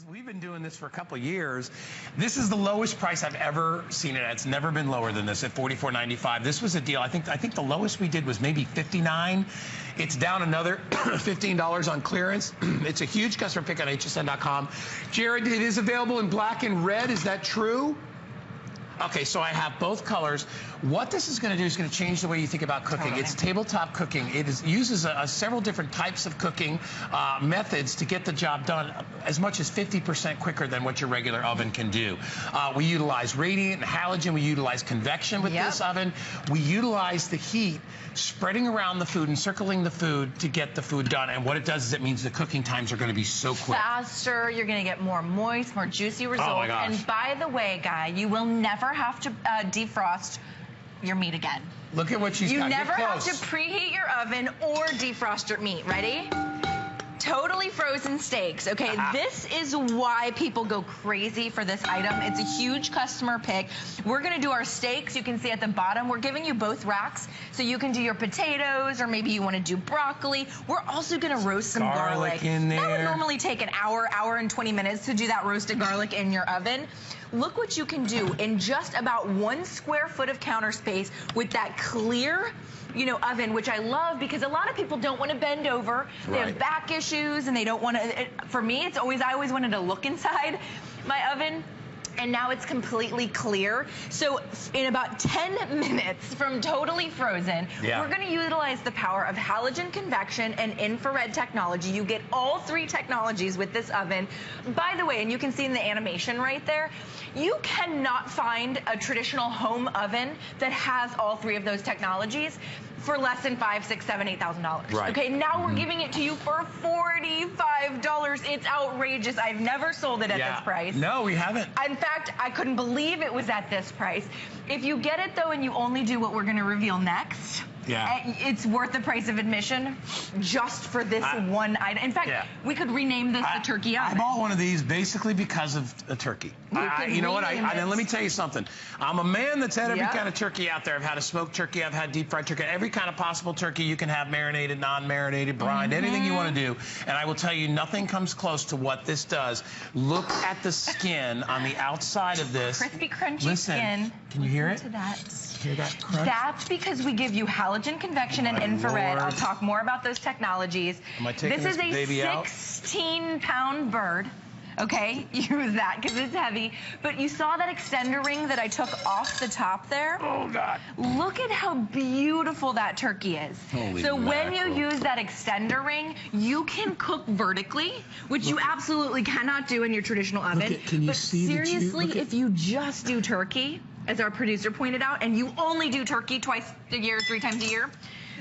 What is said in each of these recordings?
we've been doing this for a couple of years. This is the lowest price I've ever seen it at. It's never been lower than this at $44.95. This was a deal. I think the lowest we did was maybe $59. It's down another $15 on clearance. It's a huge customer pick on hsn.com. Jared, it is available in black and red. Is that true? Okay, so I have both colors. What this is going to do is going to change the way you think about cooking. Totally. It's tabletop cooking. It uses several different types of cooking methods to get the job done as much as 50% quicker than what your regular oven can do. We utilize radiant and halogen. We utilize convection with this oven. We utilize the heat spreading around the food and circling the food to get the food done. And what it does is it means the cooking times are going to be so quick. Faster. You're going to get more moist, more juicy results. Oh my gosh. And by the way, Guy, you will never have to defrost your meat again. Look at what she's got. You never have to preheat your oven or defrost your meat. Ready? Totally frozen steaks. Okay, this is why people go crazy for this item. It's a huge customer pick. We're gonna do our steaks. You can see at the bottom, we're giving you both racks, so you can do your potatoes, or maybe you wanna do broccoli. We're also gonna roast some garlic. In there. That would normally take an hour and 20 minutes to do that roasted garlic in your oven. Look what you can do in just about 1 square foot of counter space with that clear, oven, which I love because a lot of people don't want to bend over. They have back issues and they don't want to, for me, I always wanted to look inside my oven. And now it's completely clear. So in about 10 minutes from totally frozen, we're gonna utilize the power of halogen convection and infrared technology. You get all 3 technologies with this oven. By the way, and you can see in the animation right there, you cannot find a traditional home oven that has all 3 of those technologies for less than $5,000, $6,000, $7,000, $8,000. Right. Okay, now we're giving it to you for $45. It's outrageous. I've never sold it at this price. No, we haven't. In fact, I couldn't believe it was at this price. If you get it though and you only do what we're gonna reveal next, it's worth the price of admission just for this one item. In fact, we could rename this the turkey oven. I bought one of these basically because of the turkey. You know what? Let me tell you something. I'm a man that's had every kind of turkey out there. I've had a smoked turkey. I've had deep fried turkey. Every kind of possible turkey you can have, marinated, non-marinated, brined, anything you want to do. And I will tell you, nothing comes close to what this does. Look at the skin on the outside of this. Crispy, crunchy skin. Can you hear it? To that. Hear that crunch? That's because we give you halogen convection and infrared. I'll talk more about those technologies. This is a 16-pound bird. Okay, use that because it's heavy. But you saw that extender ring that I took off the top there? Oh, God. Look at how beautiful that turkey is. When you use that extender ring, you can cook vertically, which you absolutely cannot do in your traditional oven. But seriously, if you just do turkey, as our producer pointed out, and you only do turkey twice a year, 3 times a year,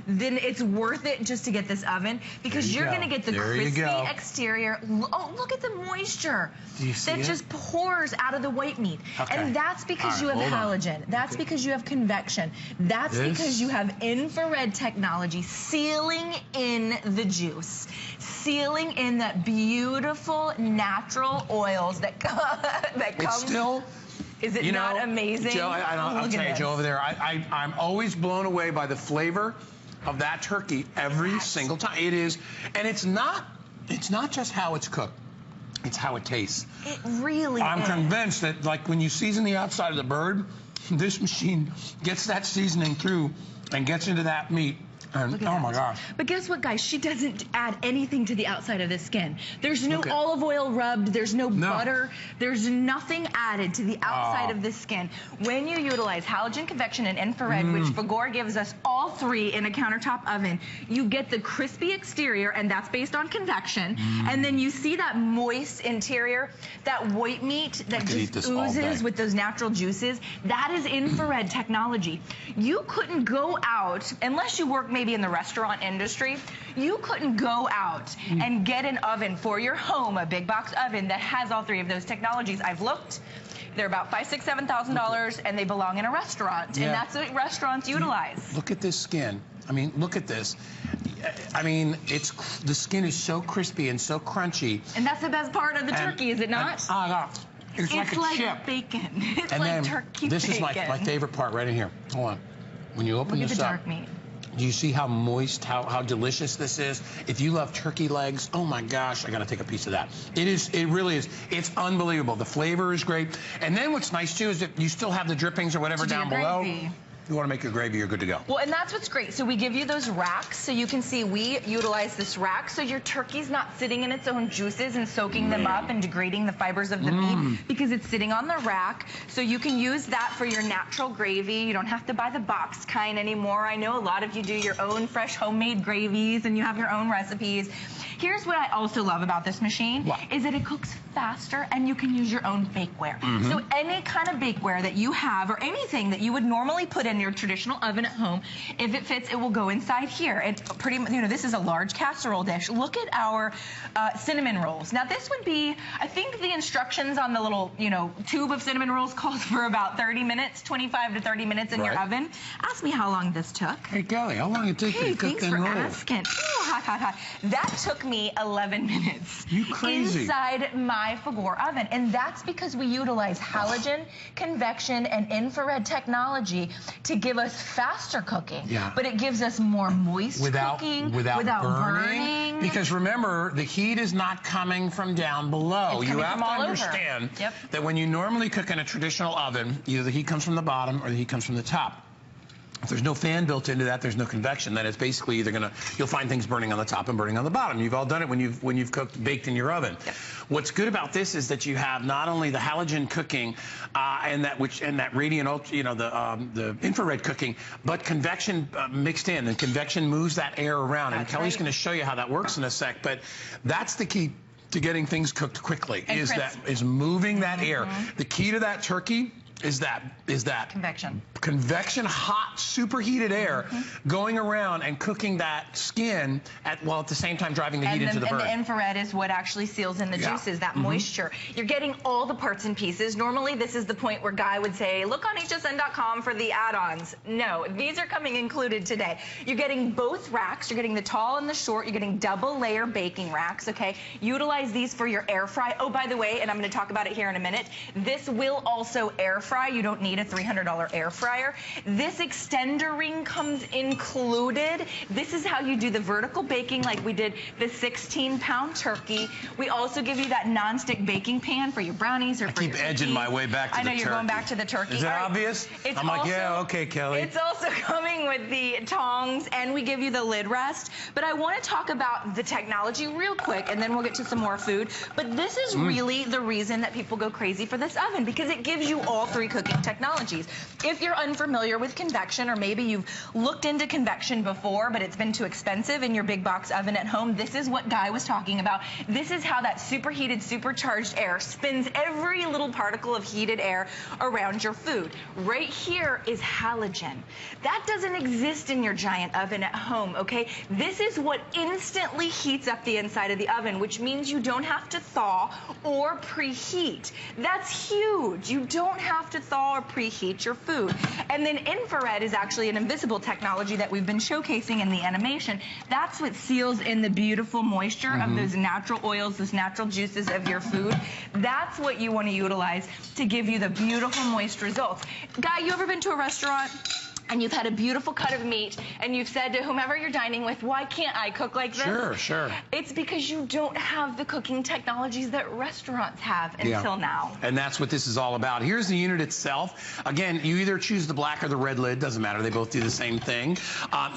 then it's worth it just to get this oven because you're going to get the crispy exterior. Oh, look at the moisture that just pours out of the white meat. And that's because you have halogen. That's because you have convection. That's because you have infrared technology sealing in the juice, sealing in that beautiful natural oils that come. Is it not amazing? Joe, I'll tell you, Joe, over there, I'm always blown away by the flavor of that turkey every single time. It is, and it's not just how it's cooked, it's how it tastes. It really I'm convinced that, like, when you season the outside of the bird, this machine gets that seasoning through and gets into that meat. And, oh my gosh. But guess what, guys? She doesn't add anything to the outside of the skin. There's no olive oil rubbed. There's no butter. There's nothing added to the outside of the skin. When you utilize halogen convection and infrared, which Fagor gives us all 3 in a countertop oven, you get the crispy exterior, and that's based on convection. And then you see that moist interior, that white meat that just oozes with those natural juices. That is infrared technology. You couldn't go out, unless you work maybe in the restaurant industry, you couldn't go out and get an oven for your home, a big box oven that has all 3 of those technologies. I've looked. They're about $5,000, $6,000, $7,000, and they belong in a restaurant. And that's what restaurants utilize. Look at this skin. I mean, look at this. I mean, the skin is so crispy and so crunchy. And that's the best part of the turkey, is it not? It's like a chip. Bacon. It's like turkey bacon. This is my favorite part right in here. Hold on. When you open this up. Look at the dark meat. Do you see how moist, how delicious this is? If you love turkey legs, oh my gosh, I gotta take a piece of that. It really is. It's unbelievable. The flavor is great. And then what's nice too is that you still have the drippings or whatever down below. If you want to make your gravy, you're good to go. Well, and that's what's great. So we give you those racks, so you can see we utilize this rack, so your turkey's not sitting in its own juices and soaking them up and degrading the fibers of the meat, because it's sitting on the rack. So you can use that for your natural gravy. You don't have to buy the box kind anymore. I know a lot of you do your own fresh homemade gravies and you have your own recipes. Here's what I also love about this machine, is that it cooks faster and you can use your own bakeware. So any kind of bakeware that you have, or anything that you would normally put in your traditional oven at home, if it fits, it will go inside here. It pretty much, you know, this is a large casserole dish. Look at our cinnamon rolls. Now this would be, I think the instructions on the little, you know, tube of cinnamon rolls calls for about 30 minutes, 25 to 30 minutes in your oven. Ask me how long this took. Hey, Kelly, how long did it take you to cook them rolls? Thanks for asking. Ooh, hot, hot, hot. That took me 11 minutes. You crazy. Inside my Fagor oven. And that's because we utilize halogen, convection, and infrared technology to give us faster cooking. But it gives us more moist cooking without burning. Because remember, the heat is not coming from down below. You have to understand that when you normally cook in a traditional oven, either the heat comes from the bottom or the heat comes from the top. If there's no fan built into that, there's no convection. Then it's basically either you'll find things burning on the top and burning on the bottom. You've all done it when you've baked in your oven. What's good about this is that you have not only the halogen cooking and that radiant, you know, the infrared cooking, but convection mixed in, and convection moves that air around. And Kelly's going to show you how that works in a sec. But that's the key to getting things cooked quickly, is moving that air. The key to that turkey is that convection, hot, superheated air going around and cooking that skin while at the same time driving the heat into the bird. And the infrared is what actually seals in the juices, that moisture. You're getting all the parts and pieces. Normally, this is the point where Guy would say, look on hsn.com for the add-ons. No, these are coming included today. You're getting both racks. You're getting the tall and the short. You're getting double layer baking racks, okay? Utilize these for your air fry. Oh, by the way, and I'm going to talk about it here in a minute, this will also air fry. You don't need a $300 air fryer. This extender ring comes included. This is how you do the vertical baking, like we did the 16-pound turkey. We also give you that non-stick baking pan for your brownies or for your cookies. I keep edging my way back to the turkey. I know you're going back to the turkey. Is it obvious? I'm like, yeah, okay, Kelly. It's also coming with the tongs, and we give you the lid rest. But I want to talk about the technology real quick, and then we'll get to some more food. But this is really the reason that people go crazy for this oven, because it gives you all three cooking technologies. If you're unfamiliar with convection, or maybe you've looked into convection before, but it's been too expensive in your big box oven at home, this is what Guy was talking about. This is how that superheated, supercharged air spins every little particle of heated air around your food. Right here is halogen. That doesn't exist in your giant oven at home, okay? This is what instantly heats up the inside of the oven, which means you don't have to thaw or preheat. That's huge. You don't have to thaw or preheat your food. And then infrared is actually an invisible technology that we've been showcasing in the animation. That's what seals in the beautiful moisture of those natural oils, those natural juices of your food. That's what you want to utilize to give you the beautiful moist results. Guy, you ever been to a restaurant and you've had a beautiful cut of meat and you've said to whomever you're dining with, why can't I cook like this? Sure. It's because you don't have the cooking technologies that restaurants have until now. And that's what this is all about. Here's the unit itself. Again, you either choose the black or the red lid. Doesn't matter. They both do the same thing.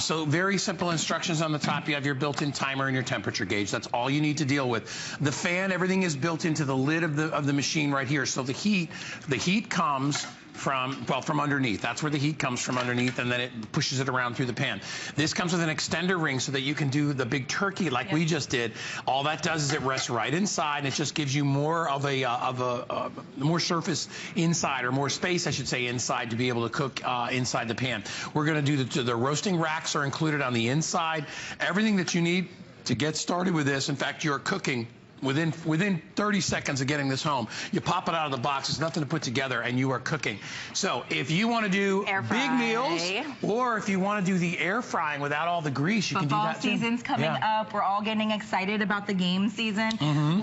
So very simple instructions on the top. You have your built-in timer and your temperature gauge. That's all you need to deal with. The fan, everything is built into the lid of the machine right here. So the heat comes from underneath. That's where the heat comes from, underneath, and then it pushes it around through the pan. This comes with an extender ring so that you can do the big turkey like we just did. All that does is it rests right inside, and it just gives you more of more surface inside, or more space, I should say, inside to be able to cook inside the pan. We're going to do the roasting racks are included on the inside. Everything that you need to get started with this. In fact, you're cooking within 30 seconds of getting this home. You pop it out of the box. It's nothing to put together, and you are cooking. So if you want to do big meals, or if you want to do the air frying without all the grease, you can do that too. Football season's coming up. We're all getting excited about the game season.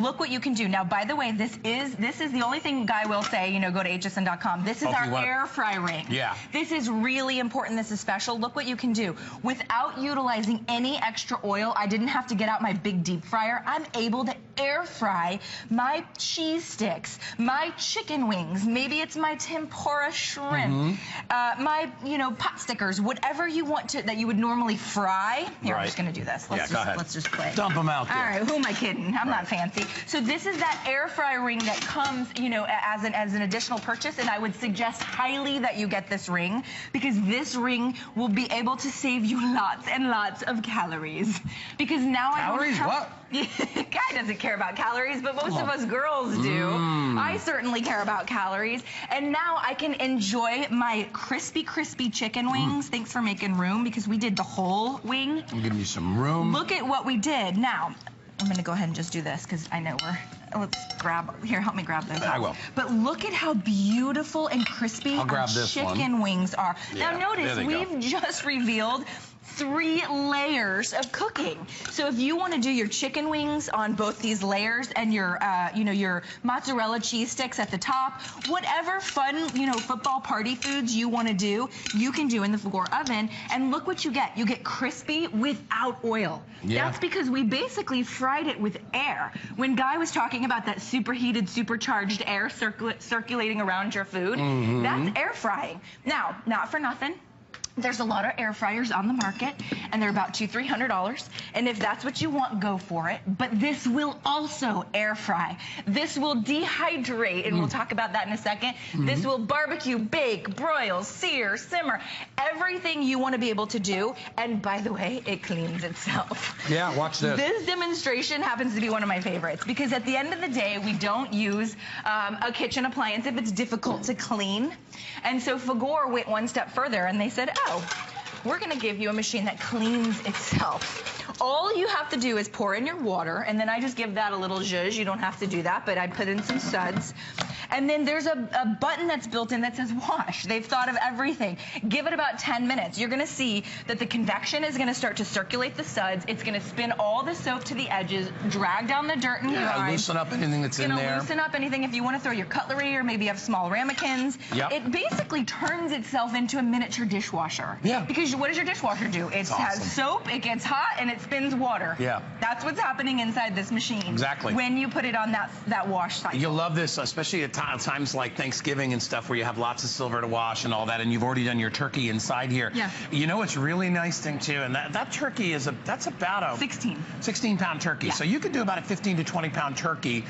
Look what you can do. Now, by the way, this is the only thing Guy will say, you know, go to hsn.com. This is our air fry ring. Yeah. This is really important. This is special. Look what you can do. Without utilizing any extra oil, I didn't have to get out my big deep fryer. I'm able to air fry my cheese sticks, my chicken wings, maybe it's my tempura shrimp, my, you know, pot stickers, whatever you want to, that you would normally fry. Here, I'm just going to do this. Let's just play. Dump them out there. All right, who am I kidding? I'm not fancy. So this is that air fry ring that comes, you know, as an additional purchase, and I would suggest highly that you get this ring, because this ring will be able to save you lots and lots of calories. Because now calories? What? Guy doesn't care about calories, but most of us girls do. I certainly care about calories. And now I can enjoy my crispy chicken wings. Thanks for making room, because we did the whole wing. I'm giving you some room. Look at what we did. Now, I'm going to go ahead and just do this, because I know let's grab, here, help me grab those. I will. But look at how beautiful and crispy our chicken wings are. Yeah, now notice, we've just revealed 3 layers of cooking. So if you want to do your chicken wings on both these layers and your, you know, your mozzarella cheese sticks at the top, whatever fun, you know, football party foods you want to do, you can do in the Fagor oven. And look what you get. You get crispy without oil. Yeah. That's because we basically fried it with air. When Guy was talking about that superheated, supercharged air circulating around your food, that's air frying. Now, not for nothing, there's a lot of air fryers on the market, and they're about $200–300. And if that's what you want, go for it. But this will also air fry. This will dehydrate, and we'll talk about that in a second. This will barbecue, bake, broil, sear, simmer, everything you want to be able to do. And by the way, it cleans itself. Yeah, watch this. This demonstration happens to be one of my favorites, because at the end of the day, we don't use a kitchen appliance if it's difficult to clean. And so Fagor went one step further, and they said, oh, we're going to give you a machine that cleans itself. All you have to do is pour in your water, and then I just give that a little zhuzh. You don't have to do that, but I put in some suds. And then there's a button that's built in that says wash. They've thought of everything. Give it about 10 minutes. You're going to see that the convection is going to start to circulate the suds. It's going to spin all the soap to the edges, drag down the dirt and grime. Loosen up anything that's in there. Loosen up anything. If you want to throw your cutlery, or maybe you have small ramekins. It basically turns itself into a miniature dishwasher. Because what does your dishwasher do? It has soap, it gets hot, and it spins water. That's what's happening inside this machine. Exactly. When you put it on that wash cycle. You'll love this, especially at times like Thanksgiving and stuff, where you have lots of silver to wash and all that, and you've already done your turkey inside here. You know, it's really nice thing too, and that turkey is that's about a 16-pound turkey. So you could do about a 15 to 20-pound turkey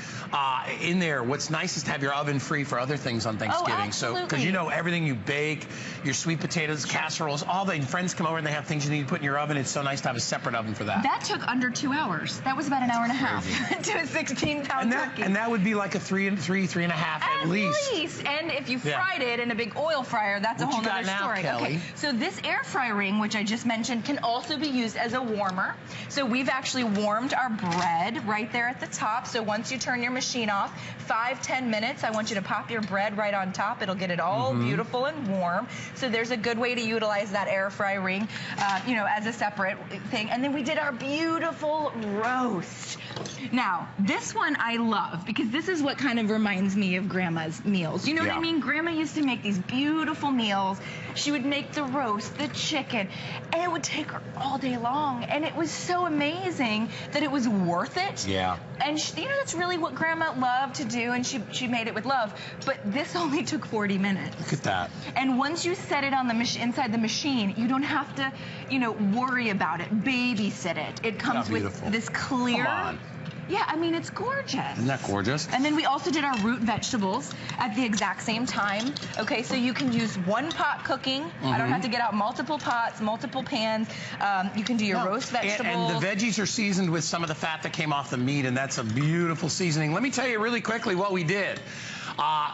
in there. What's nice is to have your oven free for other things on Thanksgiving. So because you know everything you bake, your sweet potatoes, casseroles, all the friends come over and they have things you need to put in your oven. It's so nice to have a separate oven for that. That took under 2 hours. That was about an hour and a half to a 16-pound turkey. And that would be like a 3 and a half at least. And if you fried it in a big oil fryer, that's a whole other story. Kelly? So this air fry ring, which I just mentioned, can also be used as a warmer. So we've actually warmed our bread right there at the top. So once you turn your machine off, 5–10 minutes, I want you to pop your bread right on top. It'll get it all beautiful and warm. So there's a good way to utilize that air fry ring, you know, as a separate thing. And then we did our beautiful roast. Now, this one I love, because this is what kind of reminds me of Grandma's meals. You know what I mean? Grandma used to make these beautiful meals. She would make the roast, the chicken, and it would take her all day long. And it was so amazing that it was worth it. And you know, that's really what Grandma loved to do, and she made it with love. But this only took 40 minutes. Look at that. And once you set it on the inside the machine, you don't have to, you know, worry about it, babysit it. It comes with this clear. Come on. Yeah, I mean, it's gorgeous. Isn't that gorgeous? And then we also did our root vegetables at the exact same time. Okay, so you can use one pot cooking. I don't have to get out multiple pots, multiple pans. You can do your roast vegetables. And the veggies are seasoned with some of the fat that came off the meat, and that's a beautiful seasoning. Let me tell you really quickly what we did.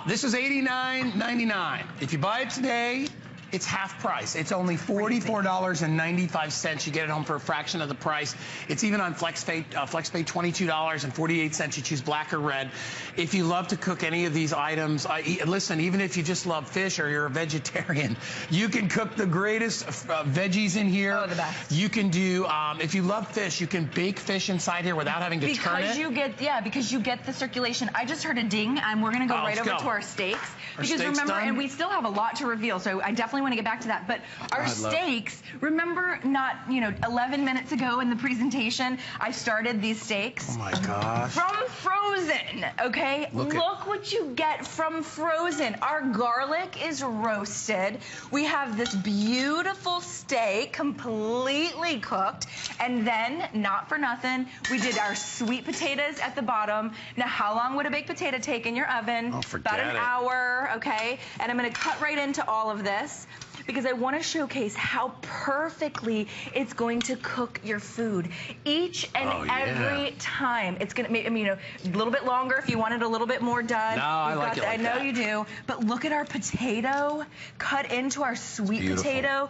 This is $89.99. If you buy it today, it's half price. It's only $44.95. You get it home for a fraction of the price. It's even on FlexPay, $22.48. You choose black or red. If you love to cook any of these items, listen, even if you just love fish or you're a vegetarian, you can cook the greatest veggies in here. Oh, the best. You can do, if you love fish, you can bake fish inside here without having to turn it. Because you get the circulation. I just heard a ding, and we're going to go right over to our steaks. Because remember, and we still have a lot to reveal, so I definitely want to get back to that. But our steaks, remember not, 11 minutes ago in the presentation, I started these steaks. Oh my gosh. From frozen, okay? Look what you get from frozen. Our garlic is roasted. We have this beautiful steak, completely cooked. And then, not for nothing, we did our sweet potatoes at the bottom. Now, how long would a baked potato take in your oven? Oh, forget About an hour, okay? And I'm going to cut right into all of this because I want to showcase how perfectly it's going to cook your food each and every time. It's going to make, a little bit longer if you want it a little bit more done. No, I like it like that. I know you do. But look at our potato cut into our sweet potato.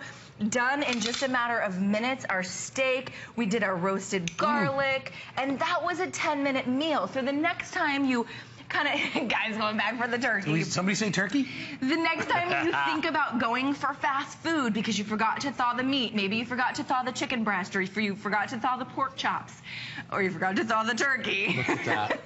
Done in just a matter of minutes. Our steak, we did our roasted garlic, and that was a 10-minute meal. So the next time you guys going back for the turkey. Somebody say turkey? The next time you think about going for fast food because you forgot to thaw the meat, maybe you forgot to thaw the chicken breast, or you forgot to thaw the pork chops, or you forgot to thaw the turkey. Look at that.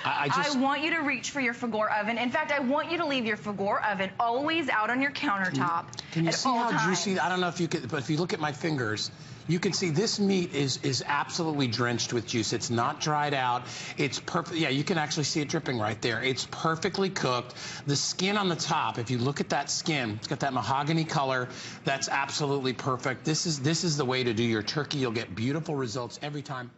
I want you to reach for your Fagor oven. In fact, I want you to leave your Fagor oven always out on your countertop. Can you see how juicy? I don't know if you can, but if you look at my fingers, you can see this meat is absolutely drenched with juice. It's not dried out. It's perfect. Yeah, you can actually see it dripping right there. It's perfectly cooked. The skin on the top, if you look at that skin, it's got that mahogany color. That's absolutely perfect. This is the way to do your turkey. You'll get beautiful results every time.